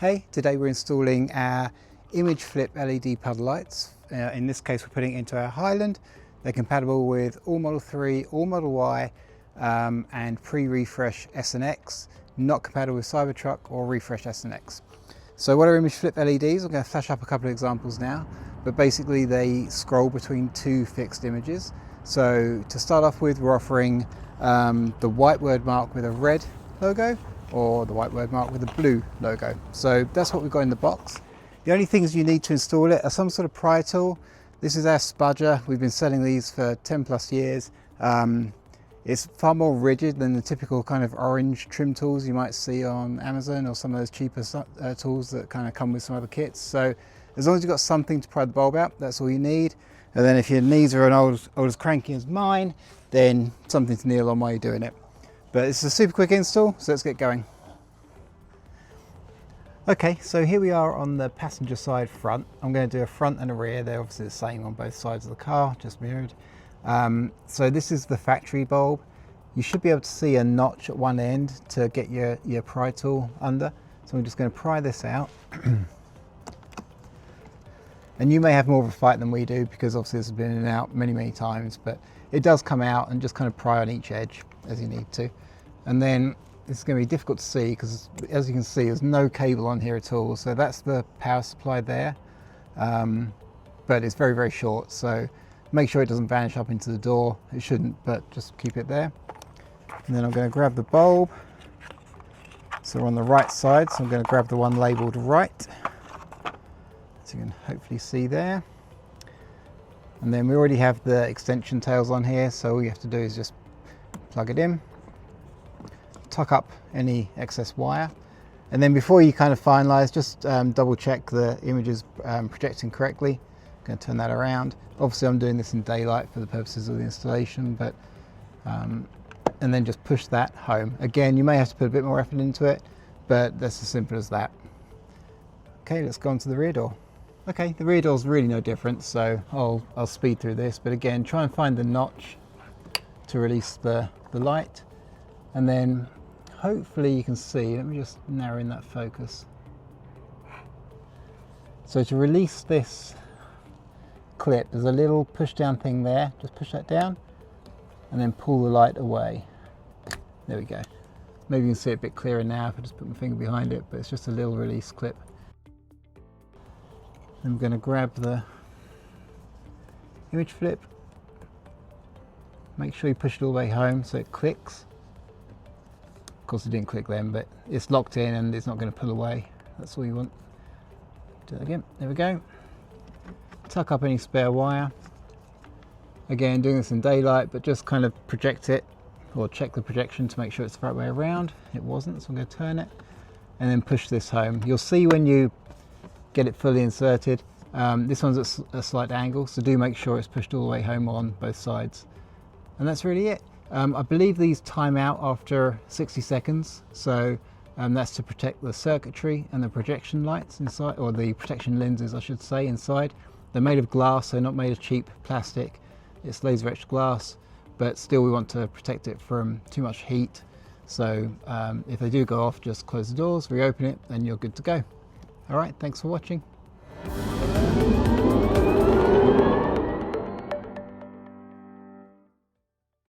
Hey, today we're installing our image flip LED puddle lights. In this case we're putting it into our Highland. They're compatible with all Model 3, all Model Y and pre-refresh S and X, not compatible with Cybertruck or refresh S and X. So what are image flip LEDs? I'm going to flash up a couple of examples now, but basically they scroll between two fixed images. So to start off with, we're offering the white word mark with a red logo, or the white word mark with a blue logo. So that's what we've got in the box. The only things you need to install it are some sort of pry tool. This is our spudger. We've been selling these for 10 plus years. It's far more rigid than the typical kind of orange trim tools you might see on Amazon or some of those cheaper tools that kind of come with some other kits. So as long as you've got something to pry the bulb out, that's all you need. And then if your knees are old as cranky as mine, then something to kneel on while you're doing it. But it's a super quick install, so let's get going. Okay, so here we are on the passenger side front. I'm going to do a front and a rear. They're obviously the same on both sides of the car, just mirrored. So this is the factory bulb. You should be able to see a notch at one end to get your pry tool under. So I'm just going to pry this out. And you may have more of a fight than we do, because obviously this has been in and out many times, but it does come out, and just kind of pry on each edge as you need to. And then it's going to be difficult to see because, as you can see, there's no cable on here at all. So that's the power supply there, but it's very short. So make sure it doesn't vanish up into the door. It shouldn't, but just keep it there. And then I'm going to grab the bulb. So we're on the right side, so I'm going to grab the one labelled right. So you can hopefully see there. And then we already have the extension tails on here, so all you have to do is just plug it in, tuck up any excess wire, and then before you kind of finalize, just double check the image is projecting correctly. I'm going to turn that around. Obviously I'm doing this in daylight for the purposes of the installation, but and then just push that home. Again, you may have to put a bit more effort into it, but that's as simple as that. Okay, let's go on to the rear door. Okay, the rear door is really no different, so I'll speed through this, but again, try and find the notch to release the light, and then hopefully you can see, let me just narrow in that focus. So to release this clip, there's a little push down thing there, just push that down and then pull the light away. There we go. Maybe you can see it a bit clearer now if I just put my finger behind it, but it's just a little release clip. I'm going to grab the image flip, make sure you push it all the way home so it clicks. Of course it didn't click then, but it's locked in and it's not going to pull away. That's all you want. Do that again. There we go. Tuck up any spare wire. Again, doing this in daylight, but just kind of project it, or check the projection to make sure it's the right way around. It wasn't, so I'm going to turn it and then push this home. You'll see when you get it fully inserted, this one's at a slight angle, so do make sure it's pushed all the way home on both sides. And that's really it. I believe these time out after 60 seconds, so that's to protect the circuitry and the projection lights inside, or the protection lenses I should say, inside. They're made of glass, so not made of cheap plastic. It's laser etched glass, but still we want to protect it from too much heat. So if they do go off, just close the doors, reopen it, and you're good to go. Alright, thanks for watching.